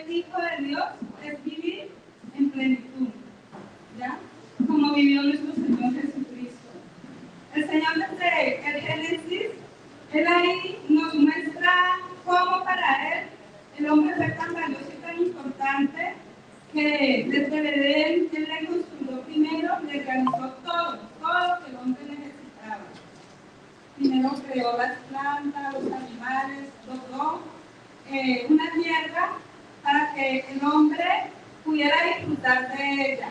ser hijo de Dios es vivir en plenitud, ¿ya? Como vivió nuestro Señor Jesucristo. El Señor desde el Génesis, Él ahí nos muestra cómo para Él el hombre fue tan valioso y tan importante que desde el Edén Él le construyó primero, le realizó todo lo que el hombre necesitaba. Primero creó las plantas, los animales, dotó una tierra para que el hombre pudiera disfrutar de ella.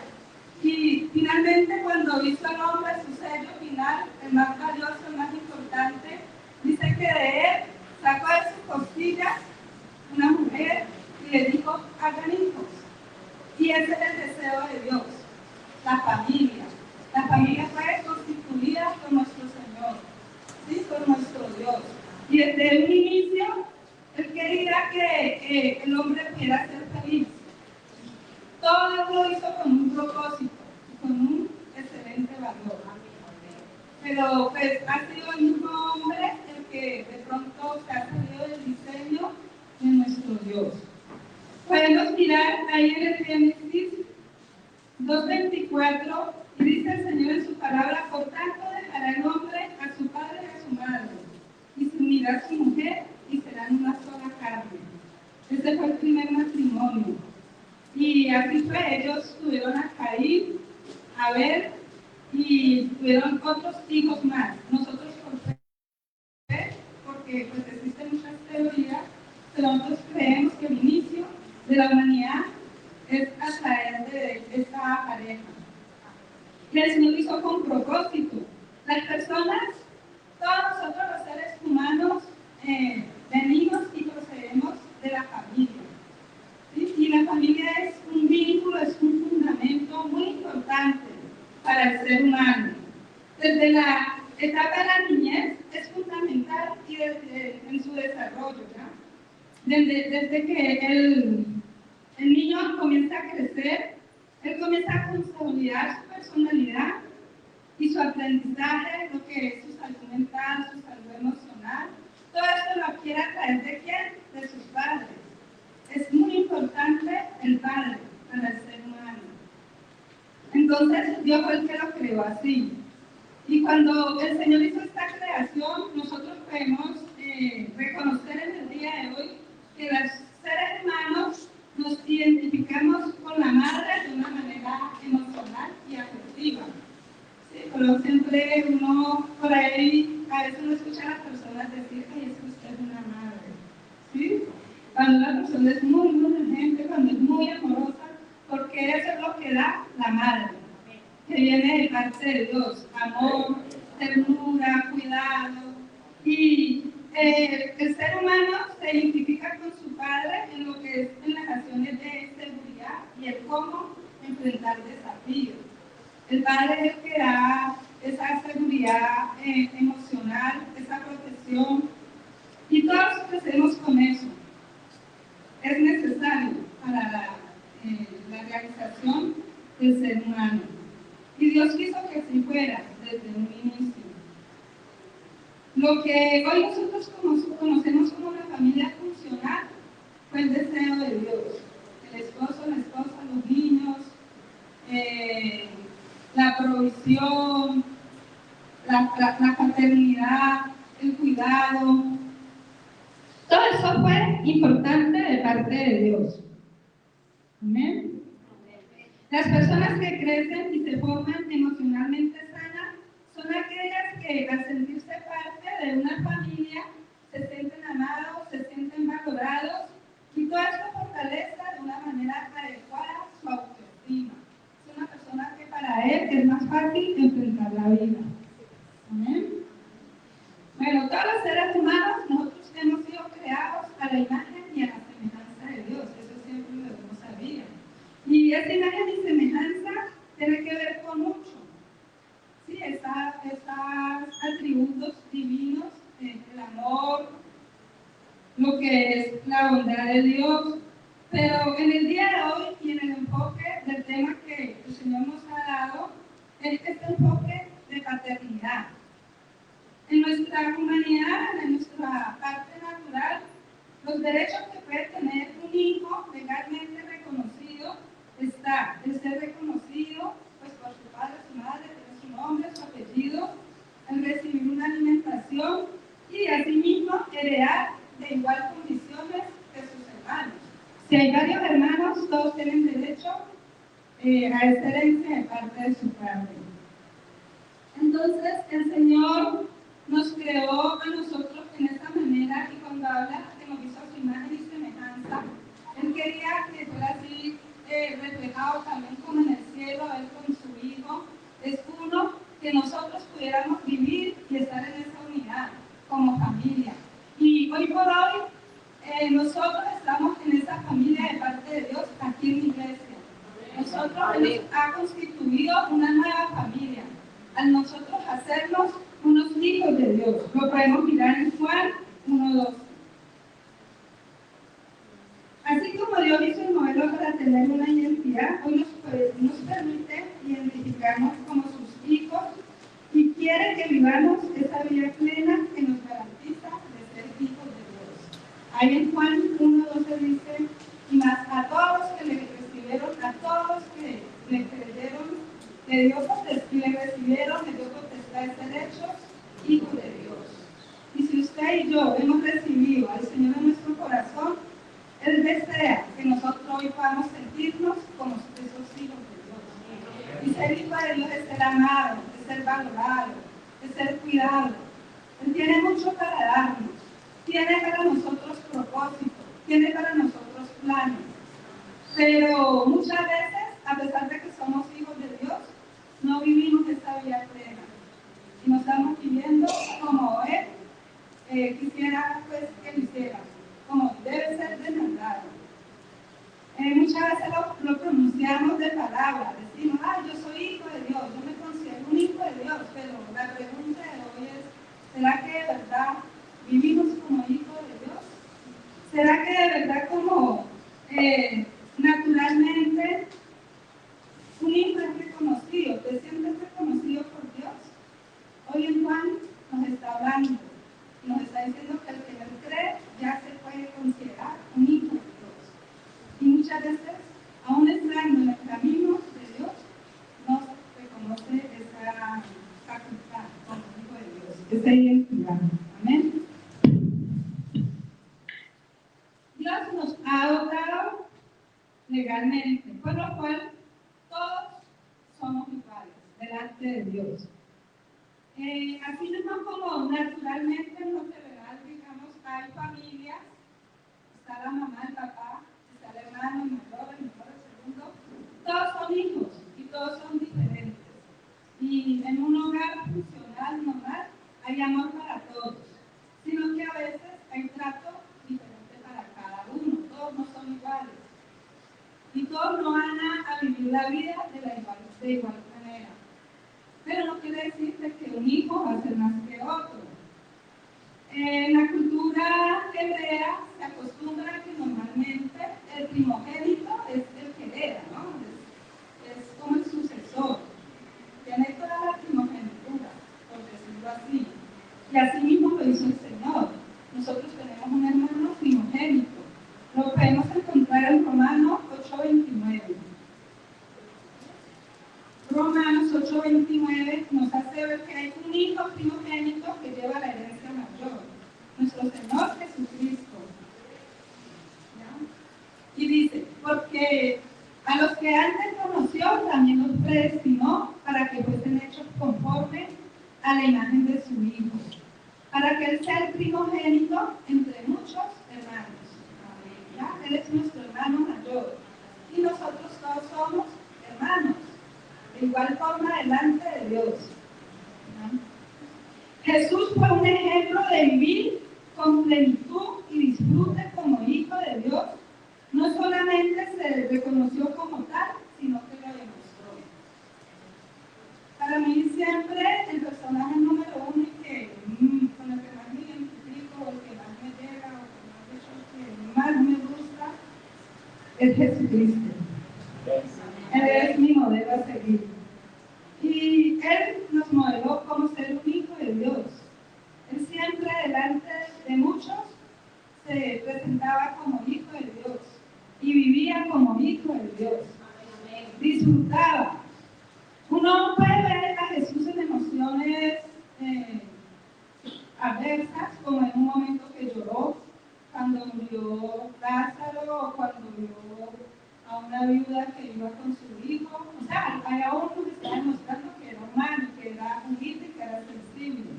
Y finalmente, cuando hizo el hombre su sello final, el más valioso, el más importante, dice que de él sacó de sus costillas una mujer y le dijo: hagan hijos. Y ese es el deseo de Dios, la familia. La familia fue constituida por nuestro Señor, ¿sí? Por nuestro Dios. Y desde un inicio, Él quería que el hombre pudiera ser feliz. Todo lo hizo con un propósito, con un excelente valor. Pero pues ha sido el mismo hombre el que de pronto se ha salido del diseño de nuestro Dios. Podemos mirar ahí en el Génesis 2:24 y dice el Señor en su palabra: por tanto dejará el hombre a su padre y a su madre, y se unirá a su mujer, y serán una sola carne. Ese fue el primer matrimonio. Y así fue, ellos tuvieron a Caín, a Abel, y tuvieron otros hijos más. Nosotros por fe, porque pues existen muchas teorías, pero nosotros creemos que el inicio de la humanidad es a través de esta pareja. Y el Señor lo hizo con propósito. Las personas, todos nosotros los seres humanos, venimos y procedemos de la familia. ¿Sí? Y la familia es un vínculo, es un fundamento muy importante para el ser humano. Desde la etapa de la niñez es fundamental y en su desarrollo, ¿ya? Desde que el niño comienza a crecer, él comienza a consolidar su personalidad y su aprendizaje, lo que es su salud mental, su salud emocional. Todo esto lo adquiere a través de ¿quién? De sus padres. Es muy importante el padre para el ser humano. Entonces, Dios fue el que lo creó así. Y cuando el Señor hizo esta creación, nosotros podemos reconocer en el día de hoy que los seres humanos nos identificamos con la madre de una manera emocional y afectiva. ¿Sí? Pero siempre uno por ahí, a veces uno escucha a las personas decir: ay, es que usted es una madre. ¿Sí? Cuando una persona es muy inteligente, cuando es muy amorosa, porque eso es lo que da la madre, que viene de parte de Dios: amor, ternura, cuidado. Y el ser humano se identifica con su padre en lo que es en las acciones de seguridad y el cómo enfrentar desafíos. El padre es el que da esa seguridad emocional, esa protección, y todos crecemos con eso. Es necesario para la realización del ser humano. Y Dios quiso que así fuera desde un inicio. Lo que hoy nosotros conocemos como la familia funcional fue el deseo de Dios. El esposo, la esposa, los niños, la provisión, la paternidad, el cuidado. Todo eso fue importante de parte de Dios. Amén. Las personas que crecen y se forman emocionalmente sanas son aquellas que al sentirse parte de una familia se sienten amados, se sienten valorados, y todo esto fortalece de una manera adecuada su autoestima. Es una persona que para él es más fácil enfrentar la vida. Amén. Bueno, todos los seres humanos, nosotros hemos sido creados a la imagen y a la semejanza de Dios. Eso siempre lo debemos saber. Y esa imagen y semejanza tiene que ver con mucho. Sí, esos atributos divinos, el amor, lo que es la bondad de Dios. Pero en el día de hoy y en el enfoque del tema que el Señor nos ha dado, es este enfoque de paternidad. En nuestra humanidad, en nuestra parte natural, los derechos que puede tener un hijo legalmente ser reconocido pues, por su padre, su madre, tener su nombre, su apellido, el recibir una alimentación y asimismo heredar de igual condiciones que sus hermanos. Si hay varios hermanos, todos tienen derecho a esta herencia de parte de su padre. Entonces, el Señor nos creó a nosotros en esta manera y cuando habla que nos hizo a su imagen y semejanza, Él quería que fuera así reflejado también como en el cielo, Él con su Hijo. Es uno, que nosotros pudiéramos vivir y estar en esa unidad como familia. Y hoy por hoy, nosotros estamos en esa familia de parte de Dios aquí en la iglesia. Nosotros Él nos ha constituido una nueva familia. Al nosotros hacernos unos hijos de Dios. Lo podemos mirar en Juan 1:12. Así como Dios hizo el modelo para tener una identidad, hoy nos permite identificarnos como sus hijos y quiere que vivamos esa vida plena que nos garantiza de ser hijos de Dios. Ahí en Juan 1:12 dice, y más a todos los que le recibieron, a todos los que le creyeron, le dio recibieron, le dio potestad de ser hechos hijos de Dios. Y si usted y yo hemos recibido al Señor en nuestro corazón, Él desea que nosotros hoy podamos sentirnos como esos hijos de Dios. Y ser hijo de Dios es ser amado, es ser valorado, es ser cuidado. Él tiene mucho para darnos, tiene para nosotros propósitos, tiene para nosotros planes. Pero muchas veces, a pesar de que somos hijos de Dios, no vivimos esta vida plena. Y no estamos viviendo como Él quisiera pues, que lo hiciéramos, como debe ser demandado. Muchas veces lo pronunciamos de palabra, decimos, yo soy hijo de Dios, yo me considero un hijo de Dios, pero la pregunta de hoy es, ¿será que de verdad vivimos como hijos de Dios? ¿Será que de verdad como naturalmente un hijo es reconocido? ¿Te sientes reconocido por Dios? Hoy en Juan nos está hablando, nos está diciendo que el que no cree ya se puede considerar un hijo de Dios. Y muchas veces, aún estando en el camino de Dios, no se reconoce esa facultad como hijo de Dios, esa identidad. Amén. Dios nos ha dotado legalmente, por lo cual todos somos iguales delante de Dios. Así mismo como naturalmente en lo general, digamos, hay familias, está la mamá, el papá, está el hermano, el mayor, el menor, el segundo, todos son hijos y todos son diferentes. Y en un hogar funcional, normal, hay amor para todos, sino que a veces hay trato diferente para cada uno, todos no son iguales. Y todos no van a vivir la vida de igual manera. Pero no quiere decir que un hijo va a ser más que otro. En la cultura hebrea se acostumbra que normalmente el primogénito es el que hereda, ¿no? Es como el sucesor. Tiene toda la primogenitura, por decirlo así. Y así mismo lo hizo el Señor. Nosotros tenemos un hermano primogénito. Lo podemos encontrar en Romanos 8:29. Romanos 8:29 nos hace ver que hay un hijo primogénito que lleva la herencia mayor, nuestro Señor Jesucristo. ¿Ya? Y dice, porque a los que antes conoció también los predestinó para que fuesen hechos conforme a la imagen de su Hijo, para que Él sea el primogénito entre muchos hermanos. ¿Ya? Él es nuestro hermano mayor y nosotros todos somos hermanos. De igual forma delante de Dios. ¿No? Jesús fue un ejemplo de vivir con plenitud y disfrute como hijo de Dios. No solamente se reconoció como tal, sino que lo demostró. Para mí siempre el personaje número uno y con el que más me identifico, o el que más me llega, o que más me gusta, es Jesucristo. Él es mi modelo a seguir. Y Él nos modeló como ser un hijo de Dios. Él siempre delante de muchos se presentaba como hijo de Dios y vivía como hijo de Dios. disfrutaba. Uno puede ver a Jesús en emociones adversas, como en un momento que lloró, cuando murió Lázaro, o cuando vio a una viuda que iba con su hijo. O sea, hay a uno que está demostrando que era humano, que era humilde, que era sensible.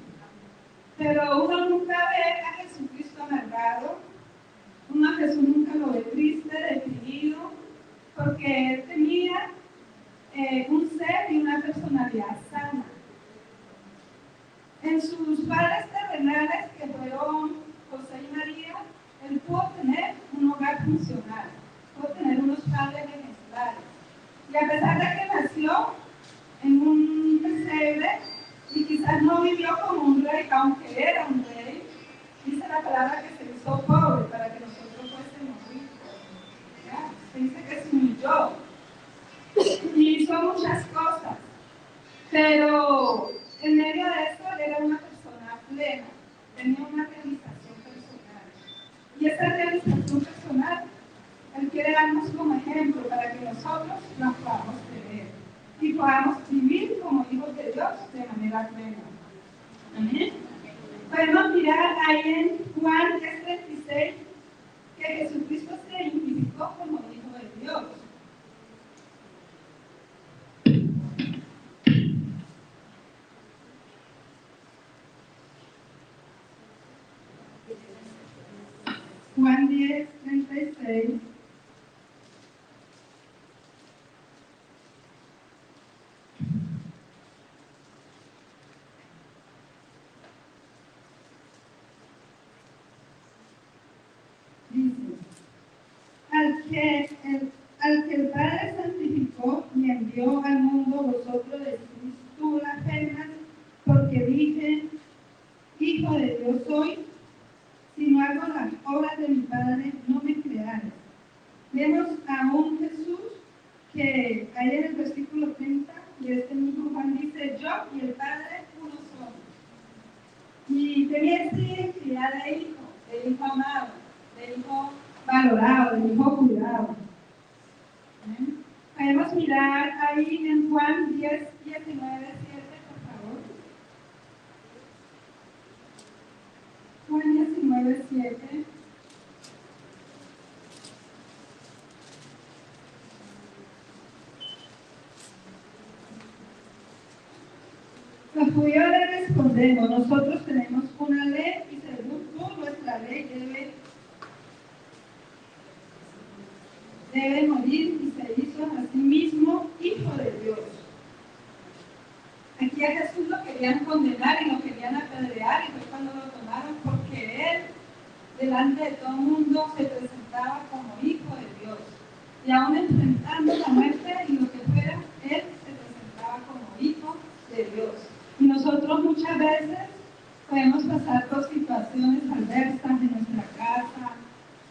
Pero uno nunca ve a Jesucristo amargado, uno a Jesús nunca lo ve triste, deprimido, porque él tenía un ser y una personalidad sana. En sus padres terrenales, que fueron José y María, él pudo tener un hogar funcional, pudo tener unos padres ejemplares. Y a pesar de que nació en un pesebre y quizás no vivió como un rey, aunque era un rey, dice la palabra que se hizo pobre para que nosotros fuésemos ricos. ¿Ya? Se dice que se humilló y hizo muchas cosas, pero en medio de eso él era una persona plena, tenía una realización personal. Y esa realización personal, él quiere darnos como ejemplo para que nosotros nos podamos tener y podamos vivir como hijos de Dios de manera plena. Amén. Podemos mirar ahí en Juan 3:36 que Jesucristo se identificó como hijo de Dios. Juan 10:36. Dice, al que el Padre santificó y envió al mundo, vosotros decís tú blasfemas, porque dije, hijo de Dios soy, si no hago las obras de mi Padre, no me creáis. Vemos a un Jesús que ahí en el versículo 30 de este mismo Juan dice, yo y el Padre uno somos. Y tenía esta identidad de hijo amado, de hijo valorado, de hijo cuidado. Podemos mirar ahí en Juan 10:19-7, por favor. Juan 19:7. Los judíos le respondemos, nosotros tenemos una ley y según nuestra ley debe morir y se hizo a sí mismo hijo de Dios. Aquí a Jesús lo querían condenar y lo querían apedrear y fue cuando lo tomaron porque él delante de todo el mundo se presentaba como hijo de Dios y aún enfrentando la muerte y lo que fuera, él se presentaba como hijo de Dios. Y nosotros muchas veces podemos pasar por situaciones adversas en nuestra casa,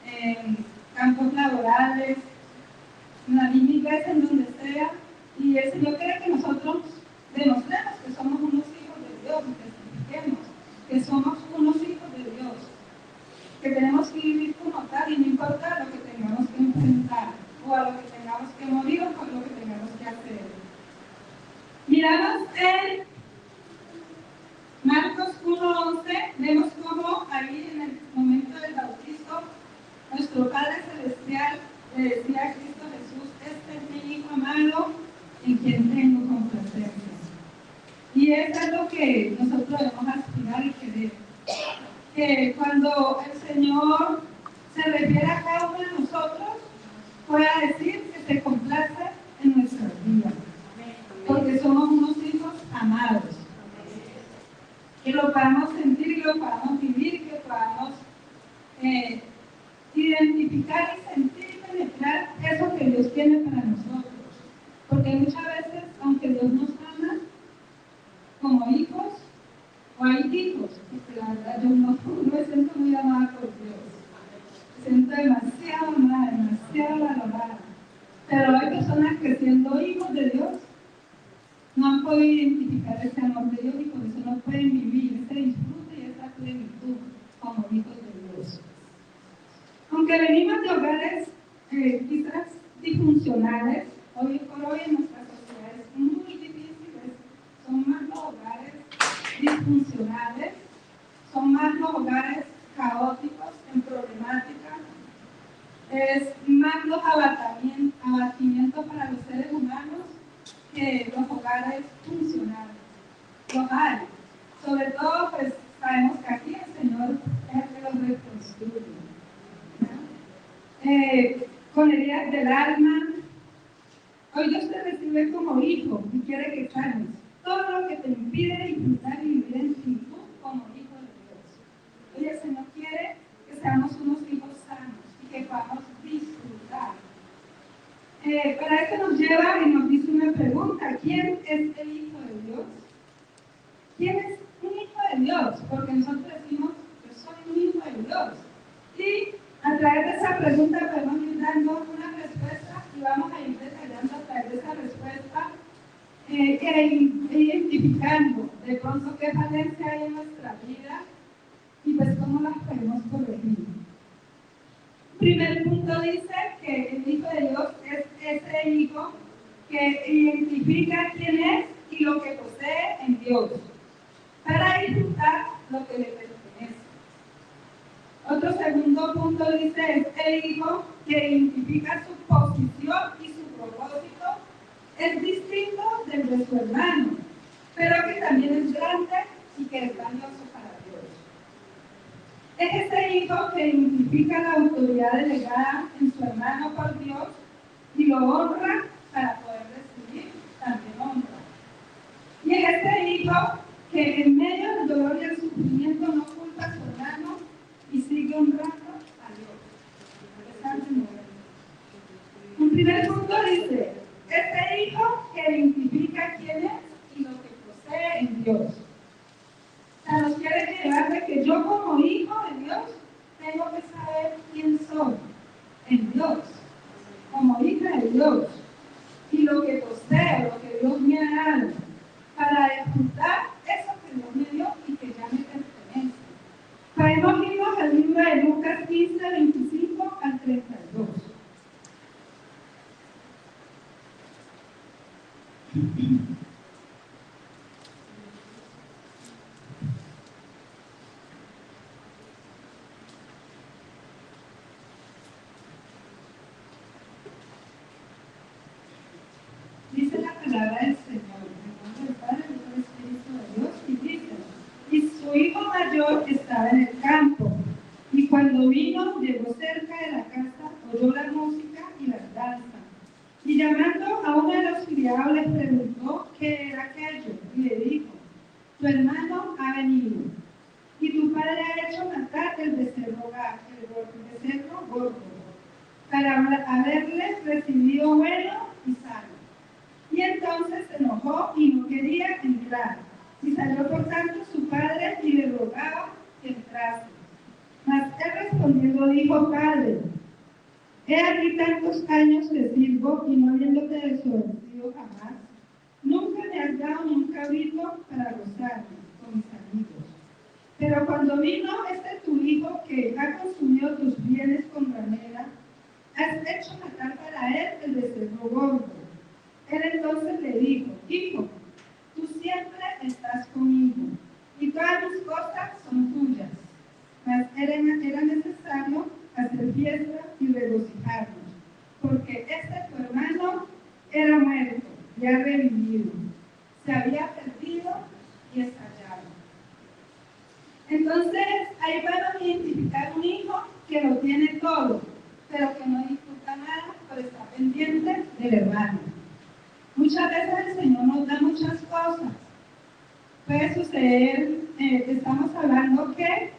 en campos laborales, en la misma iglesia, en donde sea, y el Señor quiere que nosotros demostremos que somos unos hijos de Dios, que testifiquemos que somos unos hijos de Dios, que tenemos que vivir como tal y no importa lo que tengamos que enfrentar, o a lo que tengamos que morir, o por lo que tengamos que hacer. Miramos en Marcos 1:11, vemos cómo ahí en el momento del bautizo, nuestro Padre Celestial le decía a Cristo Jesús, este es mi Hijo amado, en quien tengo complacencia. Y eso es lo que nosotros debemos aspirar y querer. Que cuando el Señor se refiere a cada uno de nosotros, pueda decir que se complace en nuestras vidas. Porque somos unos hijos amados. Que lo podamos sentir y lo podamos vivir, que podamos identificar y sentir y penetrar eso que Dios tiene para nosotros. Porque muchas veces, aunque Dios nos ama como hijos, o hay hijos, porque la verdad yo no me siento muy amada por Dios. Me siento demasiado amada, demasiado valorada. Pero hay personas que siendo hijos de Dios, no han podido identificar ese amor de Dios y por eso no pueden vivir ese disfrute y esa plenitud como hijos de Dios. Aunque venimos de hogares quizás disfuncionales, hoy por hoy en nuestras sociedades muy difíciles, son más los hogares disfuncionales, son más los hogares caóticos, en problemática, es más los abatimientos para los seres humanos que los hogares funcionales. Los hay. Sobre todo, pues sabemos que aquí el Señor es el que los reconstruye. Con heridas del alma, hoy Dios te recibe como hijo y quiere que sanes todo lo que te impide disfrutar y vivir en plenitud como hijo de Dios. Hoy el Señor quiere que seamos unos hijos sanos y que podamos disfrutar. Para esto nos lleva y nos dice una pregunta: ¿quién es el Hijo de Dios? ¿Quién es un hijo de Dios? Porque nosotros decimos, yo soy un hijo de Dios. Y a través de esa pregunta podemos ir dando una respuesta y vamos a ir detallando a través de esa respuesta identificando de pronto qué falencia hay en nuestra vida y pues cómo las podemos corregir. Primer punto dice que el Hijo de Dios es ese hijo que identifica quién es y lo que posee en Dios, para disfrutar lo que le pertenece. Otro segundo punto dice, es el hijo que identifica su posición y su propósito, es distinto del de su hermano, pero que también es grande y que es valioso para Dios. Es ese hijo que identifica la autoridad delegada en su hermano por Dios y lo honra para poder recibir también honra. Y es ese hijo que en medio del dolor y el sufrimiento no culpa a su hermano y sigue honrando a Dios. Un primer punto dice, este hijo que identifica quién es y lo que posee en Dios. O sea, nos quiere llevar de que yo como hijo de Dios tengo que saber quién soy en Dios, como hija de Dios, y lo que poseo, lo que Dios me ha dado, para disfrutar eso que Dios me dio y que ya me pertenece. Podemos irnos al libro de Lucas 15, 25 al 32. Dice la palabra del Señor, en el nombre del Padre, del Espíritu de Dios, y dice, y su hijo mayor estaba en el campo, y cuando vino, llegó cerca de la casa, oyó la música y las danzas, y llamando a uno de los criados les preguntó qué era aquello, y le dijo, tu hermano ha venido, y tu padre ha hecho matar el becerro gordo, para haberle recibido bueno y sano. Y entonces se enojó y no quería entrar. Y salió por tanto su padre y le rogaba que entrase. Mas él respondiendo dijo, Padre, he aquí tantos años te sirvo y no habiéndote desobedecido jamás, nunca me has dado ni un cabrito para gozarme con mis amigos. Pero cuando vino este tu hijo que ha consumido tus bienes con ramera, has hecho matar para él el becerro gordo. Él entonces le dijo, hijo, tú siempre estás conmigo, y todas mis cosas son tuyas. Mas era necesario hacer fiesta y regocijarnos, porque este tu hermano era muerto y ha revivido, se había perdido y es hallado. Entonces, ahí podemos identificar un hijo que lo tiene todo, pero que no disfruta nada por estar pendiente del hermano. Muchas veces el Señor nos da muchas cosas. Puede suceder, estamos hablando que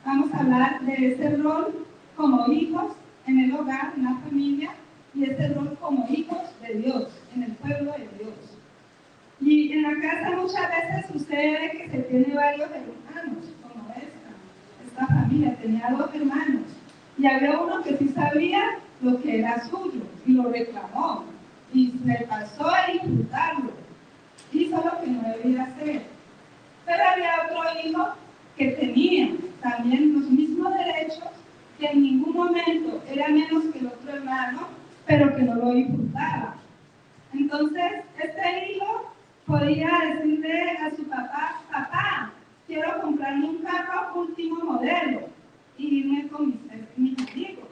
vamos a hablar de ese rol como hijos en el hogar, en la familia, y ese rol como hijos de Dios, en el pueblo de Dios. Y en la casa muchas veces sucede que se tiene varios hermanos, como esta familia tenía 2 hermanos, y había uno que sí sabía lo que era suyo, y lo reclamó, y se pasó a disfrutarlo, hizo lo que no debía hacer. Pero había otro hijo que tenía también los mismos derechos, que en ningún momento era menos que el otro hermano, pero que no lo disfrutaba. Entonces, este hijo podía decirle a su papá, papá, quiero comprarme un carro último modelo y irme con mis amigos.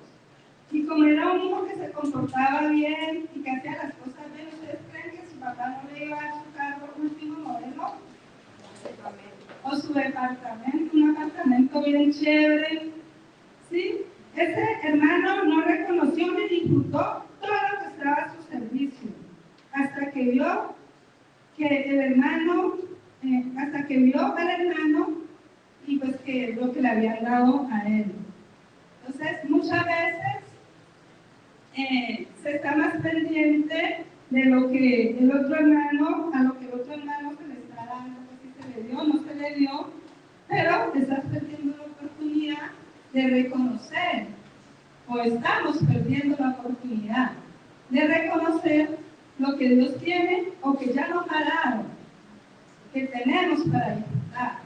Y como era un hijo que se comportaba bien y que hacía las cosas bien, ¿ustedes creen que su papá no le iba a dar su carro último modelo? O su departamento, un apartamento bien chévere. ¿Sí? Ese hermano no reconoció ni disfrutó todo lo que estaba a su servicio, hasta que vio que el hermano, al hermano y pues que lo que le habían dado a él. Entonces, muchas veces se está más pendiente de lo que el otro hermano, a lo que el otro hermano se le está dando, pues si se le dio, no se le dio, pero estás perdiendo la oportunidad de reconocer, o estamos perdiendo la oportunidad de reconocer lo que Dios tiene o que ya nos ha dado, que tenemos para disfrutar.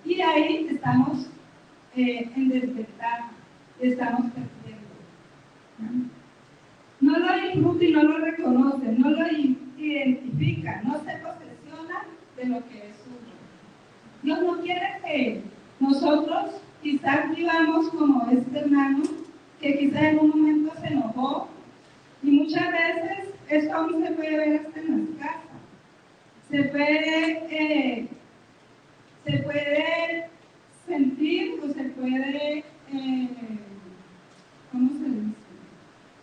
Y ahí estamos en desventaja, estamos perdiendo. No lo disfruta y no lo reconoce, no lo identifica, no se posesiona de lo que es suyo. Dios no quiere que nosotros quizás vivamos como este hermano, que quizás en un momento se enojó, y muchas veces esto aún se puede ver hasta en las casas. Se puede sentir o se puede, ¿cómo se dice?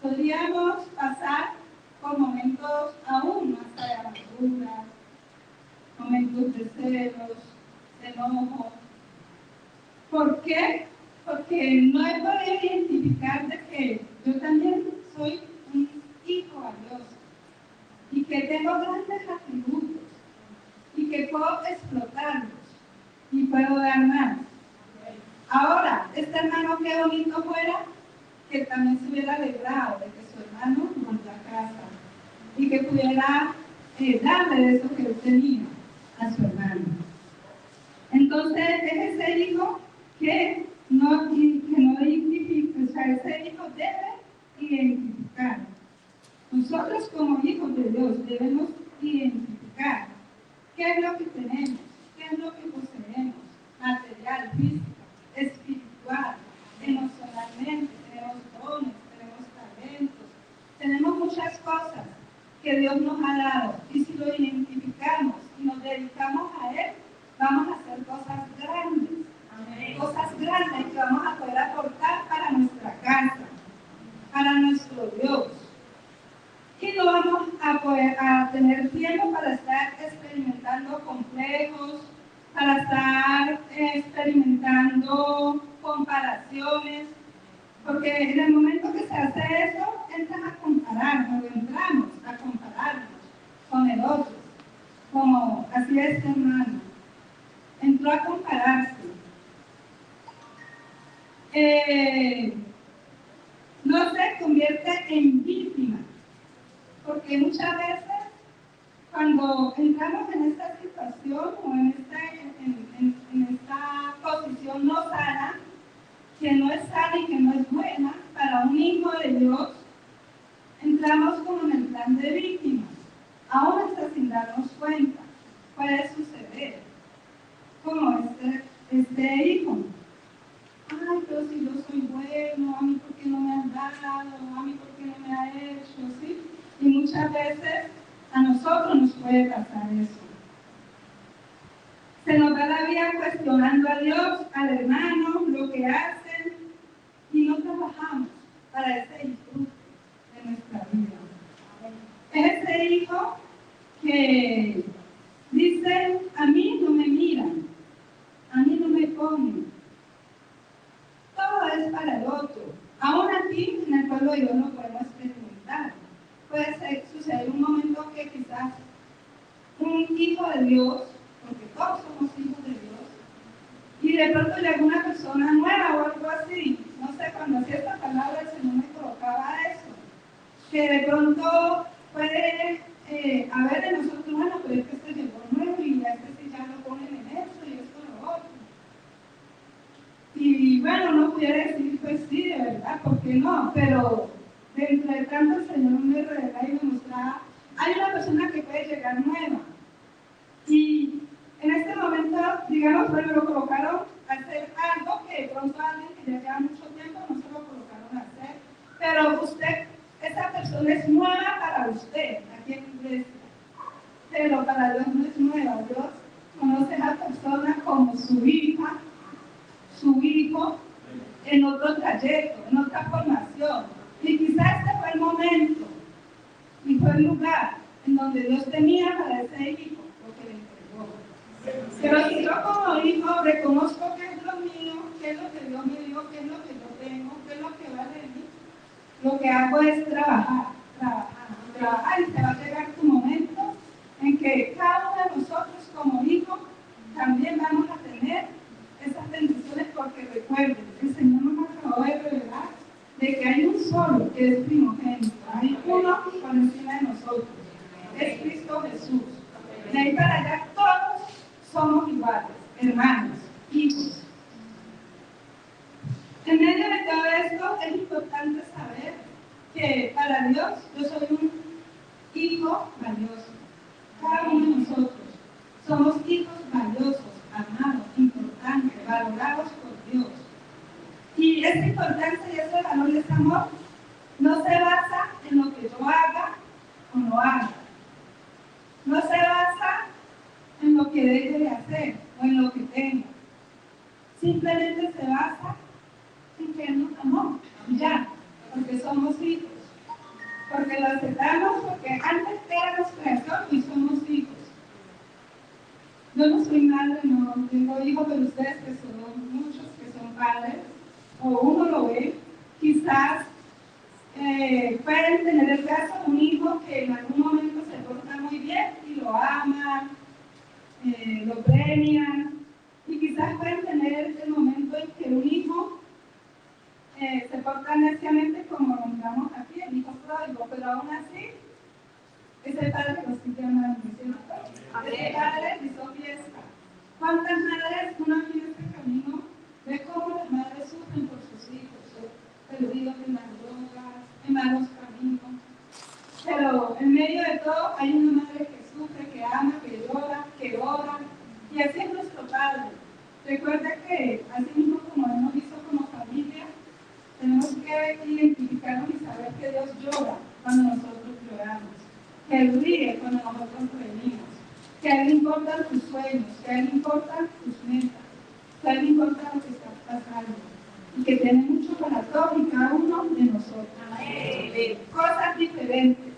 Podríamos pasar por momentos aún más de amargura, momentos de celos, de enojo. ¿Por qué? Porque no he podido identificar de que yo también soy un hijo valioso y que tengo grandes atributos y que puedo explotarlos y puedo dar más. Ahora, este hermano, qué bonito fuera que también se hubiera alegrado de que su hermano volviera a casa y que pudiera darle de eso que él tenía a su hermano. Entonces, es ese hijo que no identifica, o sea, ese hijo debe identificar. Nosotros como hijos de Dios debemos identificar qué es lo que tenemos, qué es lo que poseemos, material, físico, espiritual, emocionalmente, tenemos dones, tenemos talentos, tenemos muchas cosas que Dios nos ha dado, y si lo identificamos y nos dedicamos a Él, vamos a hacer cosas grandes. Amén. Cosas grandes que vamos a poder aportar para nuestra casa, para nuestro Dios. Y no vamos a tener tiempo para estar experimentando complejos, para estar experimentando comparaciones, porque en el momento que se hace eso, entras a compararnos, entramos a compararnos con el otro, como así es, hermano. Entró a compararse. No se convierte en víctima, porque muchas veces cuando entramos en esta situación o en esta posición no sana, que no es sana y que no es buena para un hijo de Dios, entramos como en el plan de víctimas, aún hasta sin darnos cuenta. Puede suceder, como este hijo. Ay, pero si yo soy bueno, a mí por qué no me han dado, a mí por qué no me ha hecho, ¿sí? Y muchas veces a nosotros nos puede pasar eso. Se nos da la vida cuestionando a Dios, al hermano, lo que hacen, y no trabajamos para ese disfrute de nuestra vida. Es ese hijo que dice, a mí no me miran, a mí no me ponen, todo es para el otro. Aún aquí en el pueblo de Dios no podemos experimentar. Puede suceder un momento que quizás un hijo de Dios, porque todos somos hijos de Dios, y de pronto llega una persona nueva o algo así. No sé, cuando hacía esta palabra el Señor me colocaba eso, que de pronto puede haber en nosotros, bueno, pero es que este llegó nuevo y a este sí ya lo ponen en eso y esto lo otro. Y bueno, no pudiera decir, pues sí, de verdad, ¿por qué no? Pero dentro de tanto el Señor me revelaba y me mostraba, hay eso les es nueva para usted, aquí en la iglesia. Pero para Dios no es nueva. Dios conoce a la persona como su hija, su hijo, en otro trayecto, en otra formación. Y quizás este fue el momento y fue el lugar en donde Dios tenía para ese hijo lo que le entregó. Pero si yo como hijo reconozco que es lo mío, que es lo que Dios me dio, que es lo que yo tengo, que es lo que vale de mí, lo que hago es trabajar y se va a llegar tu momento en que cada uno de nosotros como hijos también vamos a tener esas bendiciones, porque recuerden, el Señor nos acabó de revelar de que hay un solo que es primogénito, hay uno por encima de nosotros, es Cristo Jesús. De ahí para allá todos somos iguales, hermanos, hijos. En medio de todo esto es importante saber que para Dios yo soy un hijo valioso. Cada uno de nosotros somos hijos valiosos, amados, importantes, valorados por Dios. Y esa importancia y ese valor y ese amor no se basa en lo que yo haga o no haga. No se basa en lo que deje de hacer o en lo que tenga. Simplemente se basa en que Él nos amó, ya, porque somos hijos. Porque lo aceptamos, porque antes éramos creación y somos hijos. Yo no soy madre, no tengo hijos, pero ustedes que son muchos, que son padres, o uno lo ve, quizás pueden tener el caso de un hijo que en algún momento se porta muy bien y lo ama, lo premia, y quizás pueden tener el momento en que un hijo se porta neciamente como lo miramos aquí, el hijo pródigo, pero aún así, ese padre lo sigue amando, ¿cierto? Ese padre hizo fiesta. ¿Cuántas madres uno aquí en este camino ve cómo las madres sufren por sus hijos, perdidos en las drogas, en malos caminos? Pero en medio de todo hay una madre que sufre, que ama, que llora, que ora, y así es nuestro Padre. Recuerda que así mismo como Él nos hizo como familia, tenemos que identificarnos y saber que Dios llora cuando nosotros lloramos, que Él ríe cuando nosotros reímos, que a Él le importan tus sueños, que a Él le importan tus metas, que a Él le importa lo que estás pasando, y que tiene mucho para todos y cada uno de nosotros. Cosas diferentes,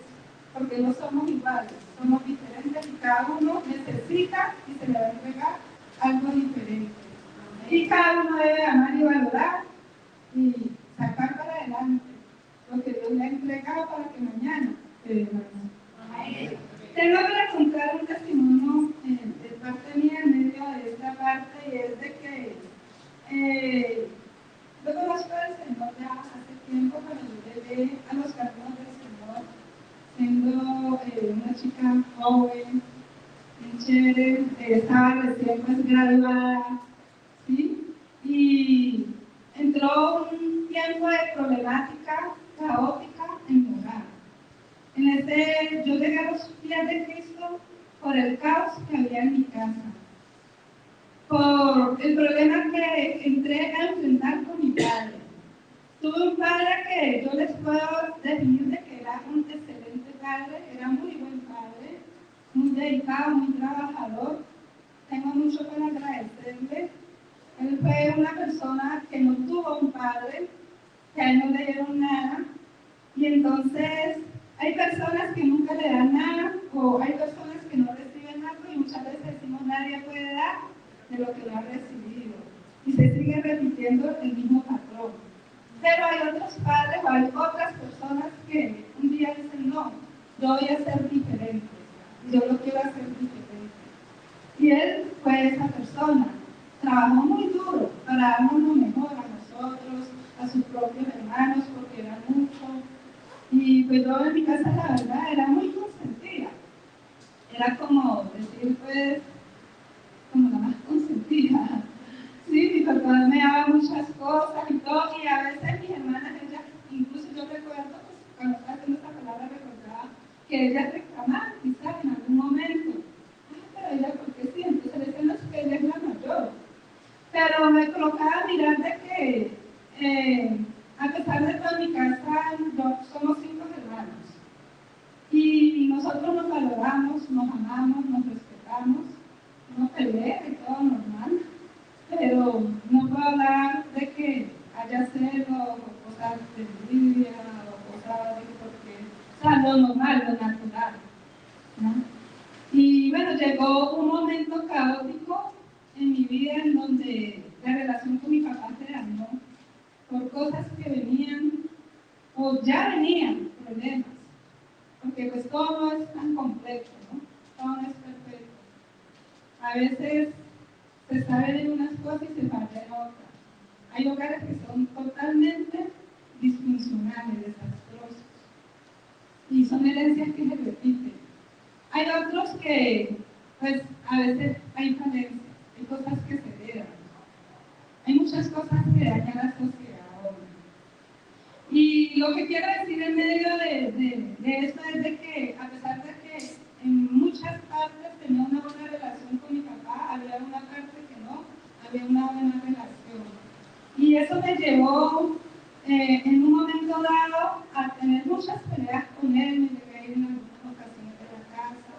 porque no somos iguales, somos diferentes y cada uno necesita y se le va a entregar algo diferente. Y cada uno debe amar y valorar y sacar para adelante lo que Dios le ha entregado para que mañana te dé más. Tengo que contar un testimonio de parte mía en medio de esta parte, y es de que yo conozco al Señor ya hace tiempo, pero yo llegué a los caminos del Señor siendo una chica joven, bien chévere, estaba recién pues graduada, ¿sí? Y entró un tiempo de problemática caótica en mi hogar. Yo llegué a los pies de Cristo por el caos que había en mi casa, por el problema que entré a enfrentar con mi padre. Tuve un padre que yo les puedo definir de que era un excelente padre, era muy buen padre, muy dedicado, muy trabajador. Tengo mucho para agradecerle. Él fue una persona que no tuvo un padre, que a él no le dieron nada, y entonces hay personas que nunca le dan nada, o hay personas que no reciben algo, y muchas veces decimos nadie puede dar de lo que no ha recibido, y se sigue repitiendo el mismo patrón. Pero hay otros padres o hay otras personas que un día dicen no, yo voy a ser diferente, y yo lo quiero hacer diferente. Y él fue esa persona. Trabajó muy duro para darnos lo mejor a nosotros, a sus propios hermanos, porque eran muchos. Y pues yo en mi casa, la verdad, era muy consentida. Era como decir, pues, como la más consentida. Sí, mi papá me daba muchas cosas y todo, y a veces mis hermanas, ellas, incluso yo recuerdo, pues, cuando estaba haciendo esta palabra, recordaba que ellas reclamaban quizás en algún momento. Pero ella, ¿por qué sí? Entonces le decían, no, es que ella es la mayor. Pero me colocaba a mirar de que, a pesar de todo en mi casa, somos 5 hermanos. nos amamos, nos respetamos, no pelea y todo normal, pero no puedo hablar de que haya celos o cosas de envidia o cosas de que porque, o sea, lo normal, lo natural, ¿no? Y bueno, llegó un momento caótico en mi vida en donde la relación con mi papá se dañó por cosas que venían o ya venían problemas, porque pues todo no es tan complejo, ¿no? Todo no es perfecto. A veces se sabe de unas cosas y se falla en otras. Hay hogares que son totalmente disfuncionales, desastrosos, y son herencias que se repiten. Hay otros que, pues, a veces hay falencias, hay cosas que se heredan. Hay muchas cosas que dañan a la sociedad ahora. Y lo que quiero decir en medio de esto es de que, a pesar de que en muchas partes tenía una buena relación con mi papá, había una parte que no, había una buena relación. Y eso me llevó, en un momento dado, a tener muchas peleas con él, me llegué a ir en algunas ocasiones de la casa.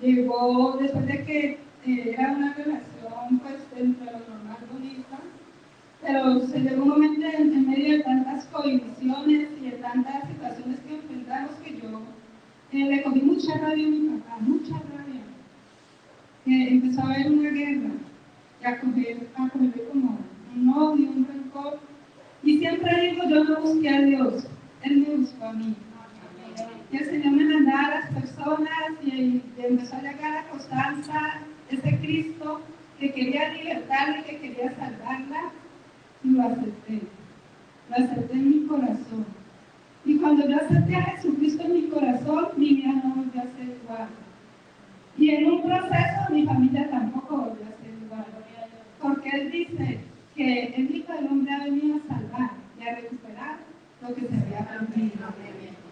Llegó, después de que era una relación, pues, dentro de lo normal bonita, pero se llegó un momento en medio de tantas cohibiciones y de tantas situaciones que enfrentamos que yo le cogí mucha rabia a mi papá, mucha rabia. Empezó a haber una guerra y a cogerle como un odio, un rencor. Y siempre digo, yo no busqué a Dios, Él me buscó a mí. Y el Señor me mandaba a las personas y empezó a llegar a Constanza, ese Cristo que quería libertarla y que quería salvarla. Y lo acepté en mi corazón. Y cuando yo acepté a Jesucristo en mi corazón, mi vida no volvió a ser igual. Y en un proceso mi familia tampoco volvió a ser igual. Porque Él dice que el Hijo del Hombre ha venido a salvar y a recuperar lo que se había perdido.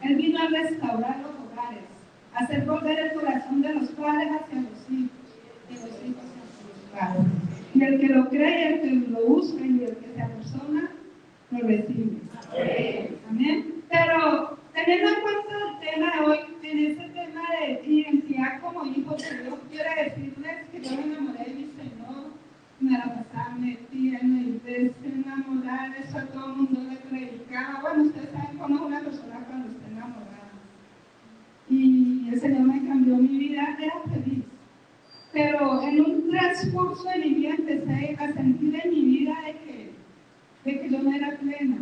Él vino a restaurar los hogares, a hacer volver el corazón de los padres hacia los hijos, de los hijos hacia los padres. Y el que lo cree, el que lo busca y el que se apersona, lo recibe. Amén. Pero teniendo en cuenta el tema de hoy, en ese tema de identidad como hijos de Dios, quiero decirles que yo me enamoré de mi Señor, me la pasaba metida en la iglesia, enamorada, eso a todo el mundo le predicaba. Bueno, ustedes saben cómo es una persona cuando está enamorada. Y el Señor me cambió mi vida, era feliz. Pero en un transcurso de mi vida empecé a sentir en mi vida de que yo no era plena.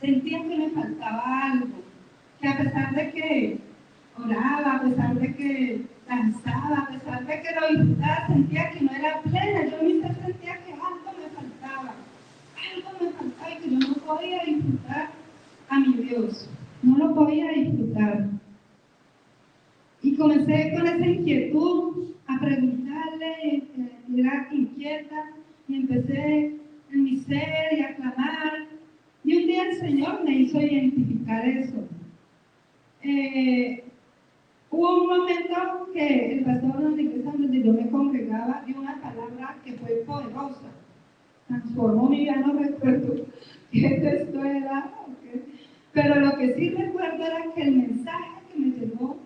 Sentía que me faltaba algo, que a pesar de que oraba, a pesar de que danzaba, a pesar de que lo disfrutaba, sentía que no era plena. Yo en mi ser sentía que algo me faltaba y que yo no podía disfrutar a mi Dios, no lo podía disfrutar. Y comencé con esa inquietud a preguntarle, era inquieta, y empecé en mi ser y a clamar. Y un día el Señor me hizo identificar eso. Hubo un momento que el pastor de la iglesia donde yo me congregaba dio una palabra que fue poderosa. Transformó mi vida, no recuerdo qué texto era, pero lo que sí recuerdo era que el mensaje que me llegó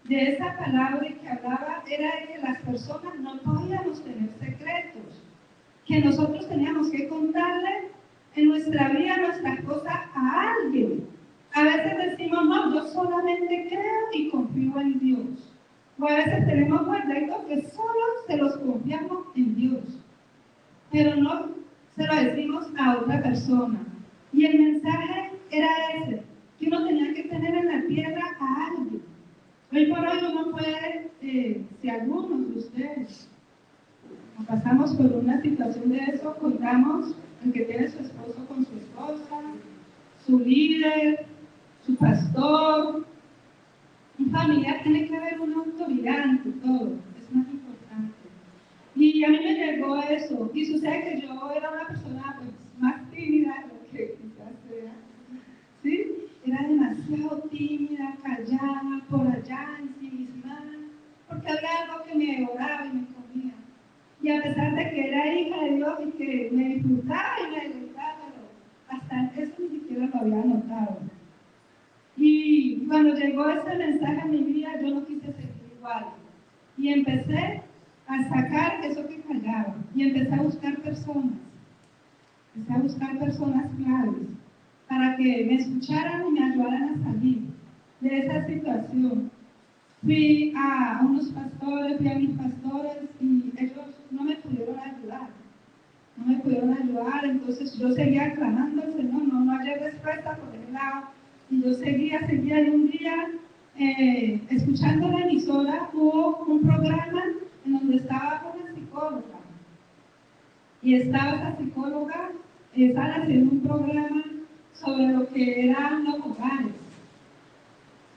de esa palabra y que hablaba era de que las personas no podíamos tener secretos, que nosotros teníamos que contarle en nuestra vida nuestras cosas a alguien. A veces decimos, no, yo solamente creo y confío en Dios. O a veces tenemos guardaditos que solo se los confiamos en Dios, pero no se lo decimos a otra persona. Y el mensaje era ese, que uno tenía que tener en la tierra a alguien. Hoy por hoy uno puede, si algunos de ustedes pasamos por una situación de eso, contamos el que tiene su esposo con su esposa, su líder, su pastor, un familiar, tiene que haber una autoridad ante todo, es más importante. Y a mí me llegó eso, y sucede que yo era una persona pues, más tímida de lo que quizás sea, ¿sí? Era demasiado tímida, callada, por allá, ensimismada, porque había algo que me devoraba y me comía. Y a pesar de que era hija de Dios y que me disfrutaba y me deleitaba, pero hasta eso ni siquiera lo había notado. Y cuando llegó ese mensaje a mi vida, yo no quise seguir igual. sexual. Y empecé a sacar eso que callaba. Y empecé a buscar personas. Empecé a buscar personas claves para que me escucharan y me ayudaran a salir de esa situación. Fui a unos pastores, fui a mis pastores y ellos no me pudieron ayudar. No me pudieron ayudar, entonces yo seguía clamando al Señor, no hallé respuesta por el lado. Y yo seguía, y un día, escuchando la emisora, hubo un programa en donde estaba una psicóloga. Y estaba esa psicóloga, estaba haciendo un programa sobre lo que eran los hogares.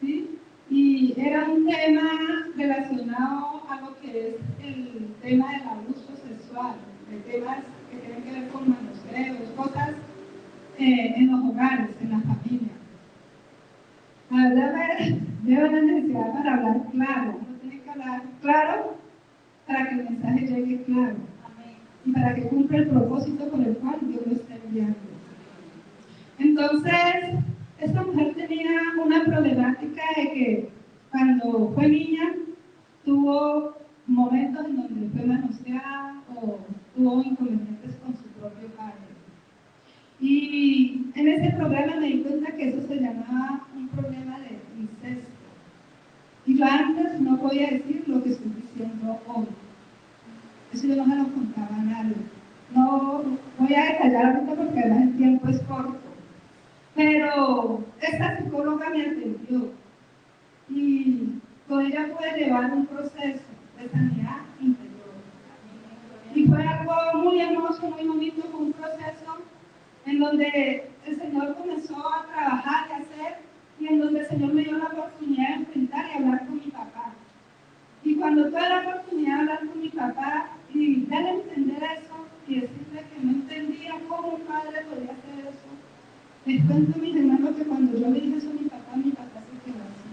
¿Sí? Y era un tema relacionado a lo que es el tema del abuso sexual, de temas que tienen que ver con manoseos, cosas en los hogares, en la familia. La verdad, veo la necesidad para hablar claro. Uno tiene que hablar claro para que el mensaje llegue claro. Amén. Y para que cumpla el propósito por el cual Dios lo está enviando. Entonces, esta mujer tenía una problemática de que cuando fue niña tuvo momentos en donde fue manoseada o tuvo inconvenientes con su propio padre. Y en ese programa me di cuenta que eso se llamaba un problema de incesto. Y yo antes no podía decir lo que estoy diciendo hoy. Eso yo no me lo contaba a nadie. No voy a detallar ahorita porque además el tiempo es corto. Pero esta psicóloga me atendió y con ella pude llevar un proceso de sanidad interior. Y fue algo muy hermoso, muy bonito, fue un proceso en donde el Señor comenzó a trabajar y a hacer, y en donde el Señor me dio la oportunidad de enfrentar y hablar con mi papá. Y cuando tuve la oportunidad de hablar con mi papá y darle a entender eso y decirle que no entendía cómo un padre podía hacer eso, les cuento a mis hermanos que cuando yo le dije eso a mi papá se quedó así.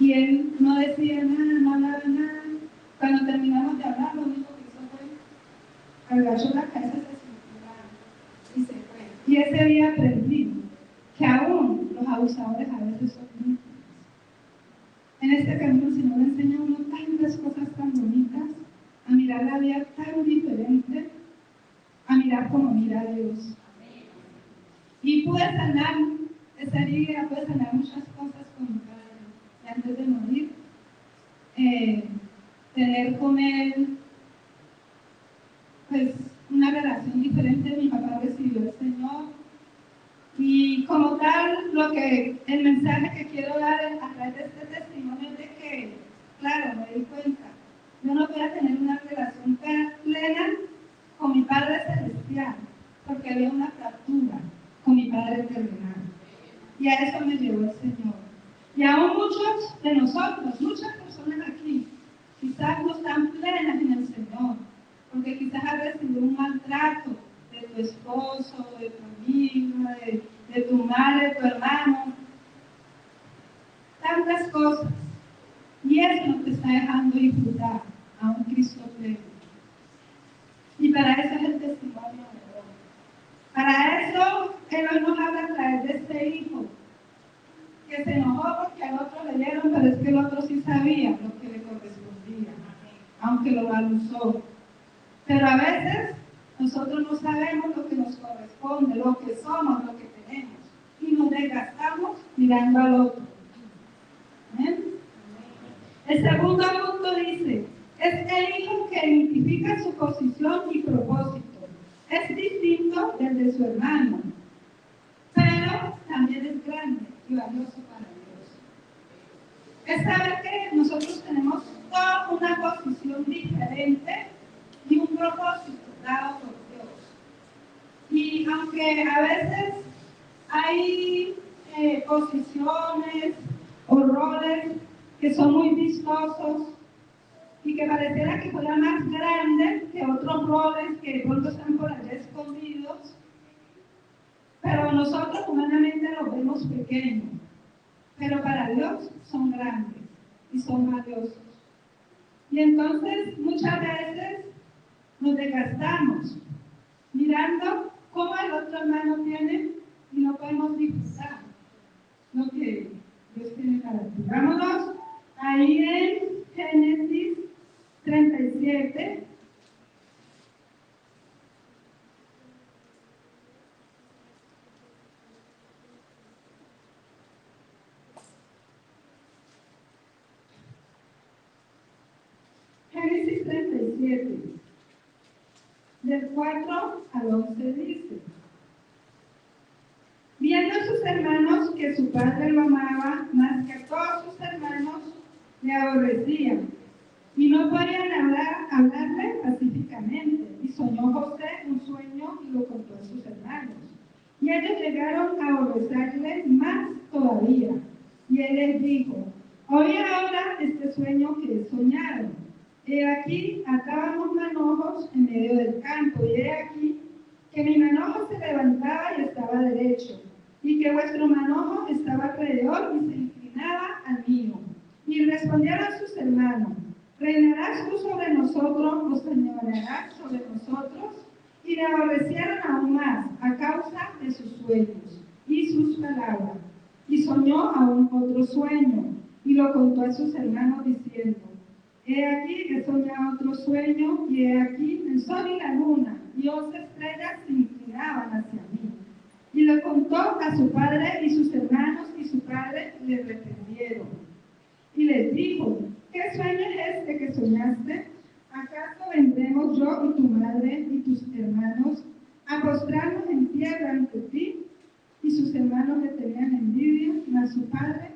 Y él no decía nada, no hablaba nada. Cuando terminamos de hablar, lo único que hizo fue agachó la cabeza, se sintió y se fue. Y ese día aprendí que aún los abusadores a veces son muy buenos. En este camino el Señor enseña a uno tantas cosas tan bonitas, a mirar la vida tan diferente, a mirar como mira a Dios. Y pude sanar esa herida, pude sanar muchas cosas con mi padre. Y antes de morir, tener con él pues una relación diferente. Mi papá recibió al Señor. Y como tal, el mensaje que quiero dar a través de este testimonio es de que, claro, me di cuenta, yo no voy a tener una relación plena con mi Padre Celestial, porque había una fractura con mi Padre terrenal. Y a eso me llevó el Señor. Y aún muchos de nosotros, muchas personas aquí, quizás no están plenas en el Señor, porque quizás has recibido un maltrato de tu esposo, de tu amigo, de tu madre, de tu hermano, tantas cosas. Y eso no te está dejando disfrutar a un Cristo pleno. Y para eso es el testimonio de hoy. Para eso Él hoy nos habla a través de este hijo, que se enojó porque al otro le dieron, pero es que el otro sí sabía lo que le correspondía, aunque lo abusó. Pero a veces nosotros no sabemos lo que nos corresponde, lo que somos, lo que tenemos, y nos desgastamos mirando al otro. ¿Amén? El segundo punto dice, es el hijo que identifica su posición y propósito. Es distinto del de su hermano, pero también es grande y valioso para Dios. Es saber que nosotros tenemos toda una posición diferente y un propósito dado por Dios. Y aunque a veces hay posiciones o roles que son muy vistosos y que pareciera que fueran más grandes que otros roles que de pronto están por allá escondidos, pero nosotros humanamente los vemos pequeños, pero para Dios son grandes y son valiosos. Y entonces muchas veces nos desgastamos mirando cómo el otro hermano tiene y no podemos disfrutar lo que Dios tiene para para ti. Vámonos ahí en Génesis 37. Génesis 37, del 4 al 11 dice: viendo a sus hermanos que su padre lo amaba más que a todos sus hermanos, le aborrecían y no podían hablarle pacíficamente. Y soñó José un sueño y lo contó a sus hermanos. Y ellos llegaron a aborrecerle más todavía. Y él les dijo: oí ahora este sueño que he soñado. He aquí, atábamos manojos en medio del campo, y he aquí que mi manojo se levantaba y estaba derecho, y que vuestro manojo estaba alrededor y se inclinaba al mío. Y respondieron sus hermanos: ¿reinarás tú sobre nosotros o señorearás sobre nosotros? Y le aborrecieron aún más a causa de sus sueños y sus palabras. Y soñó aún otro sueño, y lo contó a sus hermanos diciendo: he aquí que soñaba otro sueño, y he aquí el sol y la luna y 11 estrellas se inclinaban hacia mí. Y lo contó a su padre y sus hermanos, y su padre le reprendieron. Y les dijo: ¿qué sueño es este que soñaste? ¿Acaso vendremos yo y tu madre y tus hermanos a postrarnos en tierra ante ti? Y sus hermanos le tenían envidia, mas su padre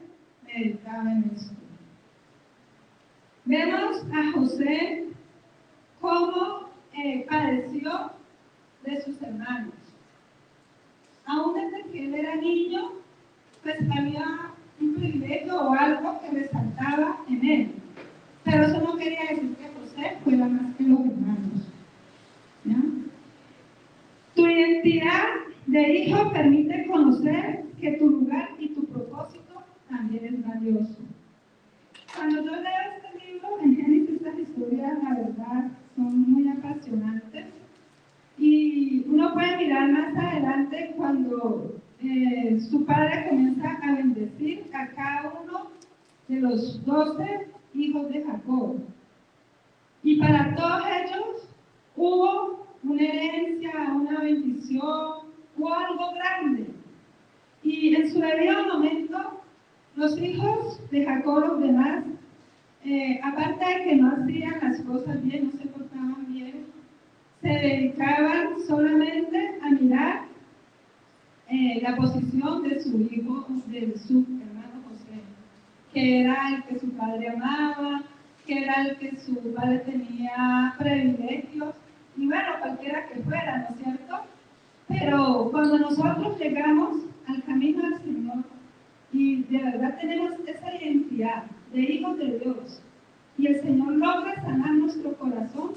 meditaba en esto. Vemos a José cómo padeció de sus hermanos. Aún desde que él era niño, pues había un privilegio o algo que resaltaba en él. Pero eso no quería decir que José fuera más que los hermanos. ¿Ya? Tu identidad de hijo permite conocer que tu lugar y tu propósito también es valioso. Cuando yo leo este libro, en Génesis, estas historias, la verdad, son muy apasionantes. Y uno puede mirar más adelante cuando su padre comienza a bendecir a cada uno de los 12 hijos de Jacob. Y para todos ellos hubo una herencia, una bendición, hubo algo grande. Y en su debido momento, los hijos de Jacob, los demás, aparte de que no hacían las cosas bien, no se portaban bien, se dedicaban solamente a mirar la posición de su hijo, de su hermano José, que era el que su padre amaba, que era el que su padre tenía privilegios, y bueno, cualquiera que fuera, ¿no es cierto? Pero cuando nosotros llegamos al camino del Señor y de verdad tenemos esa identidad de hijos de Dios, y el Señor logra sanar nuestro corazón,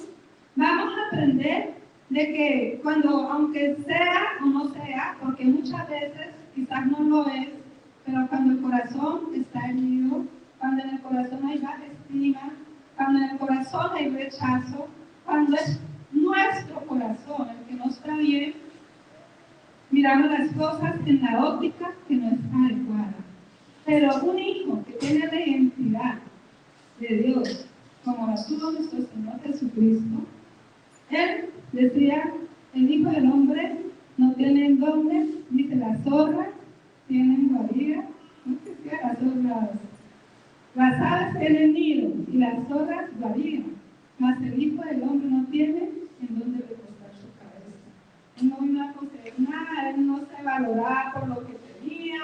vamos a aprender de que cuando, aunque sea o no sea, porque muchas veces quizás no lo es, pero cuando el corazón está herido, cuando en el corazón hay baja estima, cuando en el corazón hay rechazo, cuando es nuestro corazón el que no está bien, miramos las cosas en la óptica que no es adecuada. Pero un hijo que tiene la identidad de Dios, como la tuvo nuestro Señor Jesucristo, él decía: el Hijo del Hombre no tiene en dónde, dice, las zorras tienen guarida, no sé si las zorras, las aves tienen nido y las zorras guarida, mas el Hijo del Hombre no tiene en dónde recostar su cabeza. Él no vino a poseer nada, él no se valoraba por lo que tenía,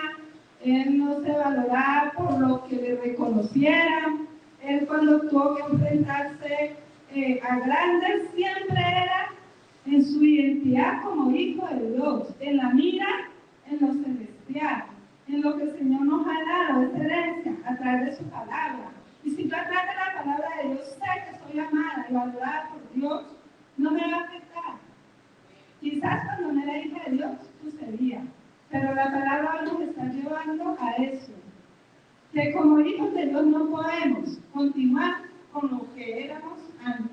él no se valoraba por lo que le reconocieran. Él, cuando tuvo que enfrentarse a grandes, siempre era en su identidad como hijo de Dios, en la mira, en lo celestial, en lo que el Señor nos ha dado, esa herencia, a través de su palabra. Y si yo a través de la palabra de Dios sé que soy amada y valorada por Dios, no me va a afectar. Quizás cuando no era hija de Dios sucedía, pero la palabra nos está llevando a eso, que como hijos de Dios no podemos continuar con lo que éramos antes.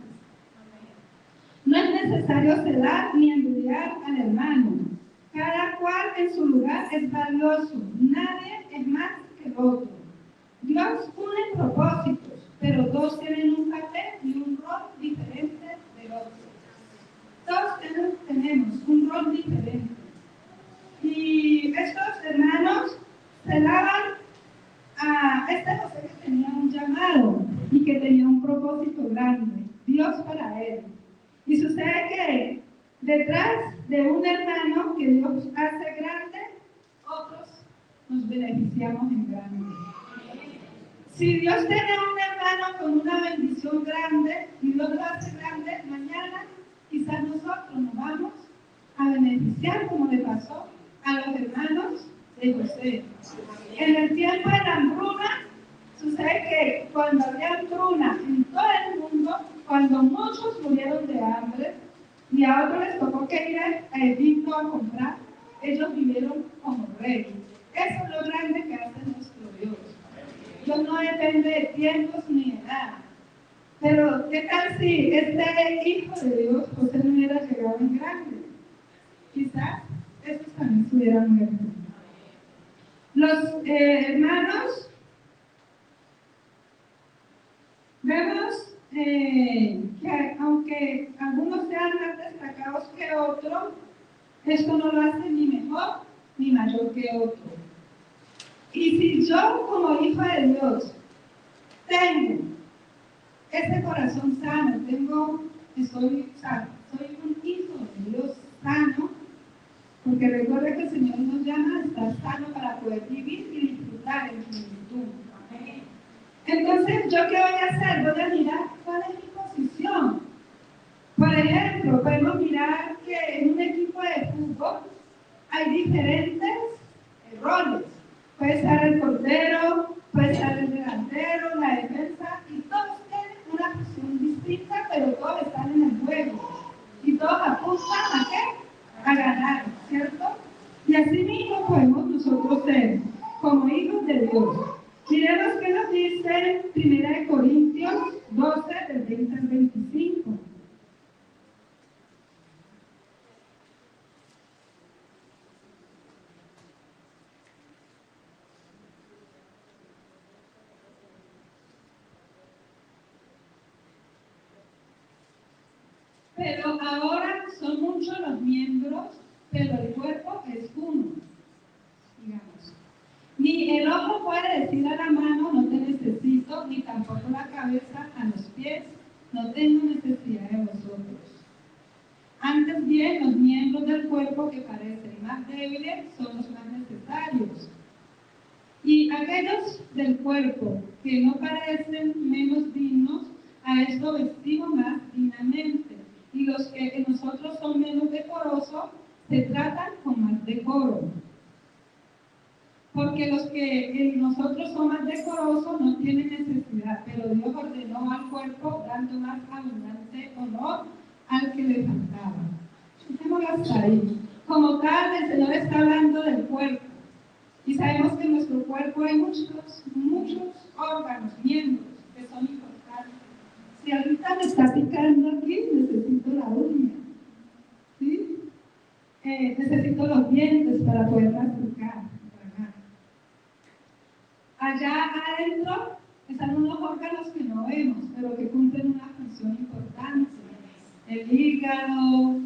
No es necesario celar ni envidiar al hermano. Cada cual en su lugar es valioso. Nadie es más que el otro. Dios une propósitos, pero todos tienen un papel y un rol diferente del otro. Todos tenemos un rol diferente. Y estos hermanos se daban a este José que tenía un llamado y que tenía un propósito grande, Dios para él. Y sucede que detrás de un hermano que Dios hace grande, otros nos beneficiamos en grande. Si Dios tiene un hermano con una bendición grande y Dios lo hace grande, mañana quizás nosotros nos vamos a beneficiar como le pasó a los hermanos de José. En el tiempo de la hambruna, sucede que cuando había hambruna en todo el mundo, cuando muchos murieron de hambre y a otros les tocó que ir a Egipto a comprar, ellos vivieron como reyes. Eso es lo grande que hace nuestro Dios. Dios no depende de tiempos ni de nada. Pero, ¿qué tal si este hijo de Dios, José, no hubiera llegado en grande? Quizás estos también se hubieran muerto. Los hermanos, vemos que aunque algunos sean más destacados que otros, esto no lo hace ni mejor ni mayor que otro. Y si yo como hijo de Dios tengo ese corazón sano, soy un hijo de Dios sano, porque recuerda que el Señor nos llama a estar sano para poder vivir y disfrutar en plenitud. Entonces, ¿yo qué voy a hacer? Voy a mirar cuál es mi posición. Por ejemplo, podemos mirar que en un equipo de fútbol hay diferentes roles. Puede estar el portero, puede estar el delantero, la defensa, y todos tienen una función distinta, pero todos están en el juego. Y todos apuntan ¿a qué? A ganar, ¿cierto? Y así mismo podemos nosotros ser, como hijos de Dios. Miremos qué nos dice 1 Corintios 12, del 20 al 25. Pero ahora son muchos los miembros, pero el cuerpo es uno, digamos. Ni el ojo puede decir a la mano, no te necesito, ni tampoco la cabeza a los pies, no tengo necesidad de vosotros. Antes bien, los miembros del cuerpo que parecen más débiles son los más necesarios. Y aquellos del cuerpo que no parecen menos dignos, a esto vestimos más dignamente. Y los que en nosotros son menos decorosos, se tratan con más decoro. Porque los que en nosotros son más decorosos no tienen necesidad, pero Dios ordenó al cuerpo dando más abundante honor al que le faltaba. Dejémoslo hasta ahí. Como tal, el Señor está hablando del cuerpo. Y sabemos que en nuestro cuerpo hay muchos órganos, miembros, que son importantes. Si ahorita me está picando aquí, necesito la uña. ¿Sí? Necesito los dientes para poder masticar. Allá adentro están unos órganos que no vemos, pero que cumplen una función importante. El hígado,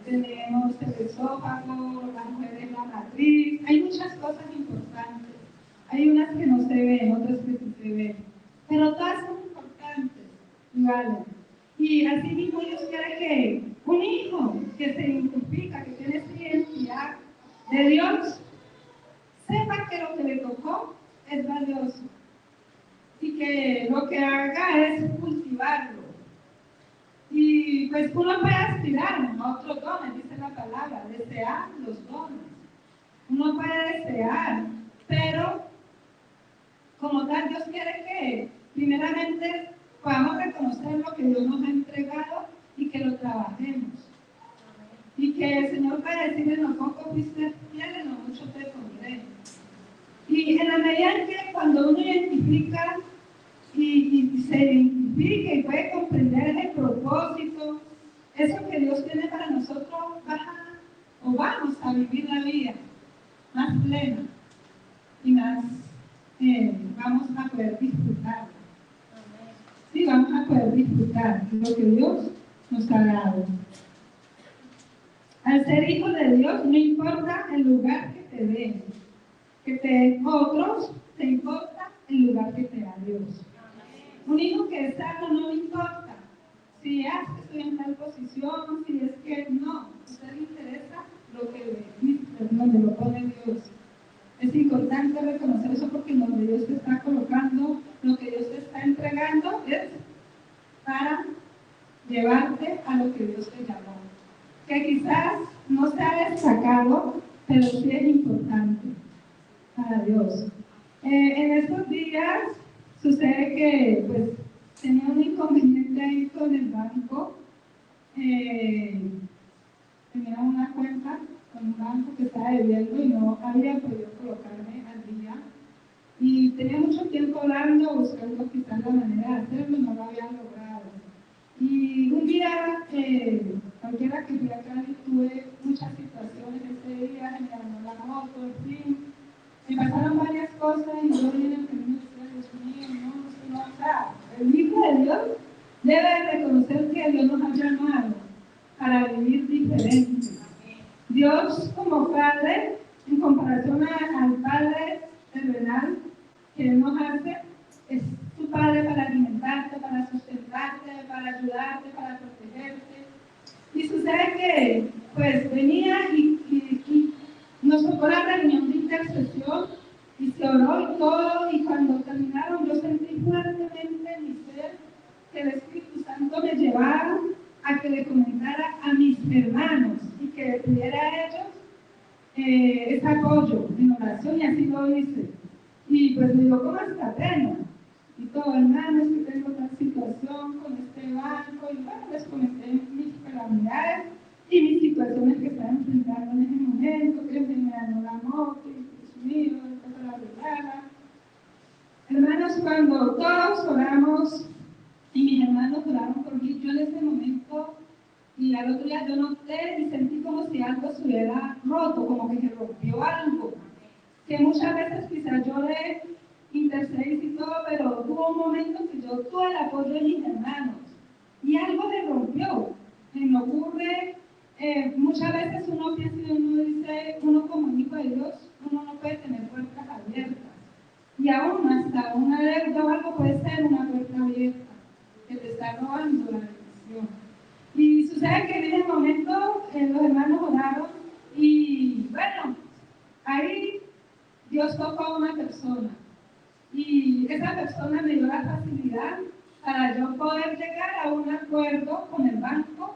tenemos el esófago, las mujeres la matriz, hay muchas cosas importantes. Hay unas que no se ven, otras que sí se ven, pero todas son importantes, igual. Y así mismo Dios quiere que un hijo que se identifica, que tiene esa identidad de Dios, sepa que lo que le tocó es valioso y que lo que haga es cultivarlo. Y pues uno puede aspirar a otros dones, dice la palabra, desear los dones. Uno puede desear, pero como tal Dios quiere que primeramente podamos reconocer lo que Dios nos ha entregado y que lo trabajemos. Y que el Señor puede decir: en lo poco fuiste fiel, en lo mucho te pondré. Y en la medida en que cuando uno identifica y se identifica y puede comprender el propósito, eso que Dios tiene para nosotros, vamos a vivir la vida más plena y más vamos a poder disfrutar. Sí, vamos a poder disfrutar lo que Dios nos ha dado. Al ser hijo de Dios, no importa el lugar que te den, que te den otros, te importa el lugar que te da Dios. Un hijo que es sano no le importa si es que estoy en tal posición, si es que no, a usted le interesa lo que donde lo pone Dios. Es importante reconocer eso porque donde Dios te está colocando, lo que Dios te está entregando es para llevarte a lo que Dios te llamó. Que quizás no sea destacado, pero sí es importante para Dios. En estos días sucede que pues tenía un inconveniente ahí con el banco. Tenía una cuenta con un banco que estaba debiendo y no había podido colocarme al día. Y tenía mucho tiempo hablando, buscando quizás la manera de hacerlo y no lo había logrado. Y un día, cualquiera que fui acá, tuve muchas situaciones ese día, se me dañó la moto, en fin. Me pasaron varias cosas y yo en el camino decía, Dios mío, no, o sea, el hijo de Dios debe reconocer que Dios nos ha llamado para vivir diferente. Dios como Padre, en comparación al Padre terrenal que Él nos hace, es tu Padre para alimentarte, para sustentarte, para ayudarte, para protegerte. Y sucede que, pues, venía y nos tocó la reunión de intercesión y se oró y todo, y cuando terminaron yo sentí fuertemente en mi ser que el Espíritu Santo me llevara a que le comentara a mis hermanos y que le pidiera a ellos ese apoyo en oración, y así lo hice. Y pues me dio como hasta pena. Y todo, hermanos, que tengo tal situación con este banco, y bueno, les comenté mis calamidades y mis situaciones que estaba enfrentando en ese momento, que se me dañó la moto, y Dios mío, para arreglarla. Hermanos, cuando todos oramos, y mis hermanos oraron por mí, yo en ese momento, y al otro día yo noté y sentí como si algo se hubiera roto, como que se rompió algo. Que muchas veces quizás yo le intercedí y todo, pero hubo un momento que yo tuve el apoyo de mis hermanos y algo se rompió. Me ocurre, muchas veces uno piensa y uno dice, uno como hijo de Dios, uno no puede tener puertas abiertas. Y aún hasta una deuda o algo puede ser una puerta abierta que te está robando la bendición. Y sucede que en ese momento los hermanos oraron y bueno, ahí Dios tocó a una persona y esa persona me dio la facilidad para yo poder llegar a un acuerdo con el banco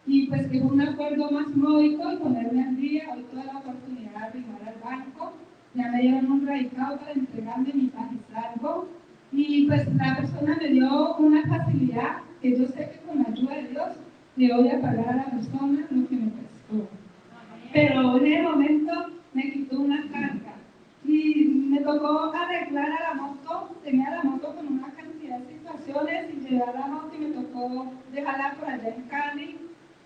y pues que fue un acuerdo más módico y ponerme al día. Hoy tuve la oportunidad de arribar al banco, ya me dieron un radicado para entregarme mi paz y salvo y pues la persona me dio una facilidad que yo sé que con la ayuda de Dios le voy a pagar a la persona lo que me prestó. Pero en ese momento me quitó una carga y me tocó arreglar a la moto. Tenía la moto con una cantidad de situaciones y llevar la moto y me tocó dejarla por allá en Cali.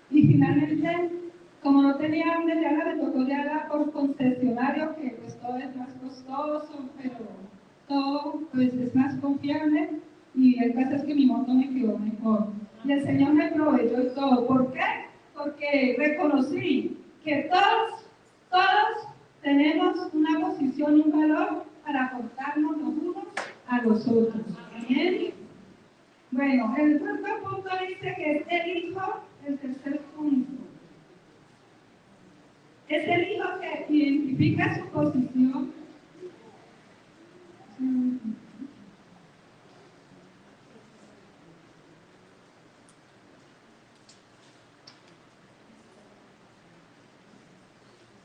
Y finalmente, como no tenía dónde llevarla, me tocó llevarla por concesionario, que pues todo es más costoso, pero todo pues es más confiable. Y el caso es que mi moto me quedó mejor. Y el Señor me proveyó y todo. ¿Por qué? Porque reconocí que todos tenemos una posición y un valor para aportarnos los unos a los otros. ¿Bien? Bueno, el cuarto punto dice que es el hijo, el tercer punto. Es el hijo que identifica su posición.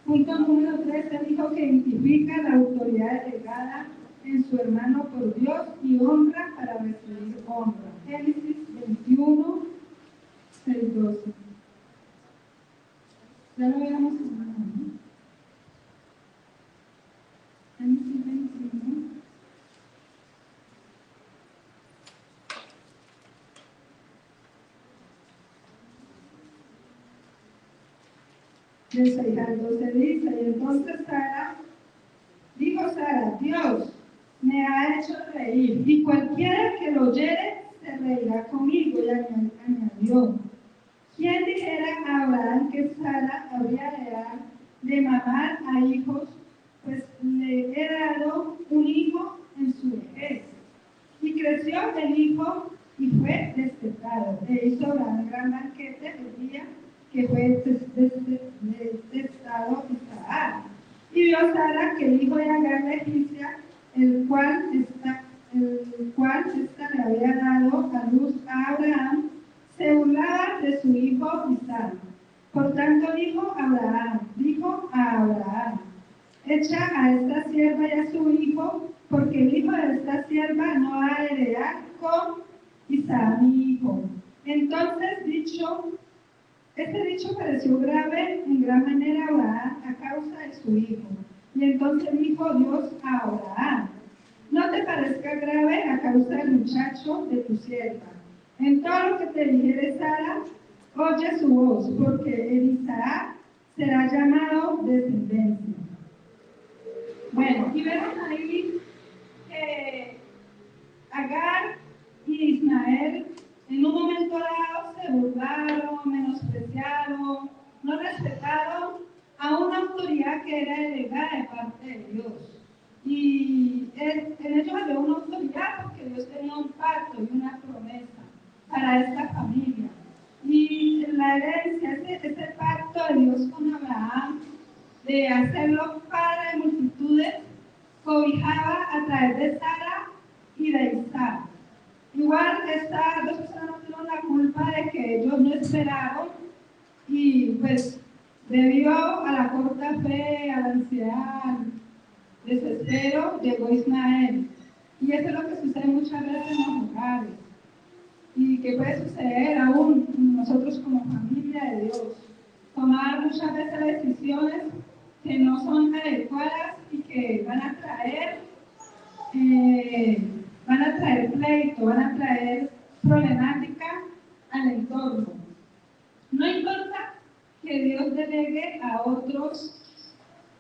Punto número 3, el hijo que identifica la autoridad delegada en su hermano por Dios y honra para recibir honra. Génesis 21, 6, 12. Ya lo habíamos hablado, ¿no? Génesis 21. Del 6 al 12 dice, y entonces dijo Sara, Dios reír, y cualquiera que lo oyere se reirá conmigo. Y añadió: ¿Quién dijera a Abraham que Sara habría de dar de mamar a hijos? Pues le he dado un hijo en su vejez. Y creció el hijo y fue destetado. E hizo Abraham gran banquete el día que fue destetado Isaac. Y vio Sara que el hijo de Agar la egipcia, el cual ésta le había dado a luz a Abraham, se burlaba de su hijo Isaac. Por tanto dijo a Abraham: echa a esta sierva y a su hijo, porque el hijo de esta sierva no ha de heredar con Isaac mi hijo. Entonces este dicho pareció grave en gran manera a Abraham a causa de su hijo. Y entonces dijo Dios a Abraham: no te parezca grave a causa del muchacho de tu sierva. En todo lo que te dijere Sara, oye su voz, porque en Isaac será llamado descendencia. Bueno, y vemos ahí que Agar y Ismael en un momento dado se burlaron, menospreciaron, no respetaron a una autoridad que era delegada de parte de Dios. Y en ellos había una autoridad porque Dios tenía un pacto y una promesa para esta familia. Y la herencia, ese pacto de Dios con Abraham, de hacerlo padre de multitudes, cobijaba a través de Sara y de Isaac. Igual estas dos personas no tuvieron la culpa de que ellos no esperaron y pues debido a la corta fe, a la ansiedad, desespero, llegó Ismael. Y eso es lo que sucede muchas veces en los hogares y que puede suceder aún nosotros como familia de Dios. Tomar muchas veces decisiones que no son adecuadas y que van a traer pleito, van a traer problemática al entorno. No importa que Dios delegue a otros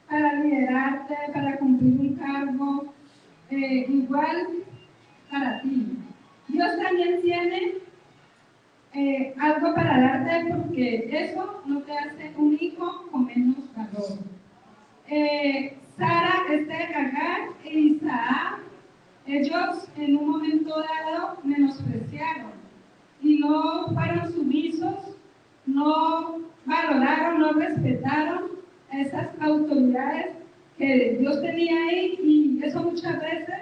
para liderarte, para cumplir un cargo, igual para ti. Dios también tiene algo para darte, porque eso no te hace un hijo con menos valor. Sara, Agar e Isaac, ellos en un momento dado menospreciaron y no fueron sumisos, no valoraron, no respetaron a esas autoridades que Dios tenía ahí, y eso muchas veces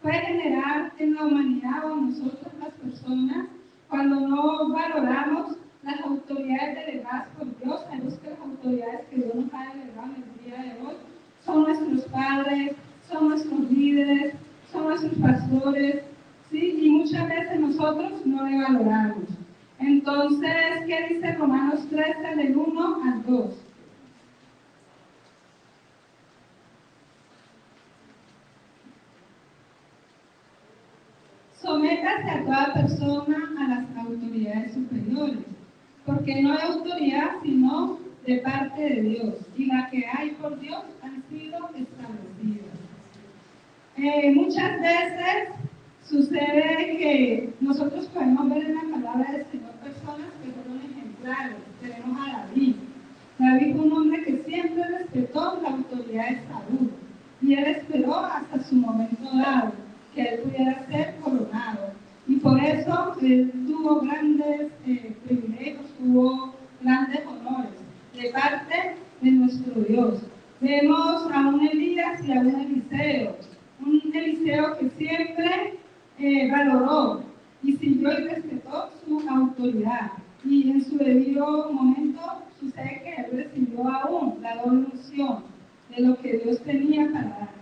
puede generar en la humanidad o en nosotros las personas cuando no valoramos las autoridades delegadas por Dios. Sabemos que las autoridades que Dios nos ha delegado en el día de hoy son nuestros padres, son nuestros líderes, son nuestros pastores, ¿sí? Y muchas veces nosotros no le valoramos. Entonces, ¿qué dice Romanos 13, del 1 al 2? Sométase a toda persona a las autoridades superiores, porque no hay autoridad sino de parte de Dios, y la que hay por Dios han sido establecidas. Muchas veces sucede que nosotros podemos ver en la palabra del Señor personas que fueron ejemplares. Tenemos a David. David fue un hombre que siempre respetó la autoridad de Saúl, y él esperó hasta su momento dado que él pudiera ser coronado. Y por eso él tuvo grandes privilegios, tuvo grandes honores de parte de nuestro Dios. Vemos a un Elías y a un Eliseo que siempre valoró y siguió y respetó su autoridad. Y en su debido momento sucede que él recibió aún la doble unción de lo que Dios tenía para dar.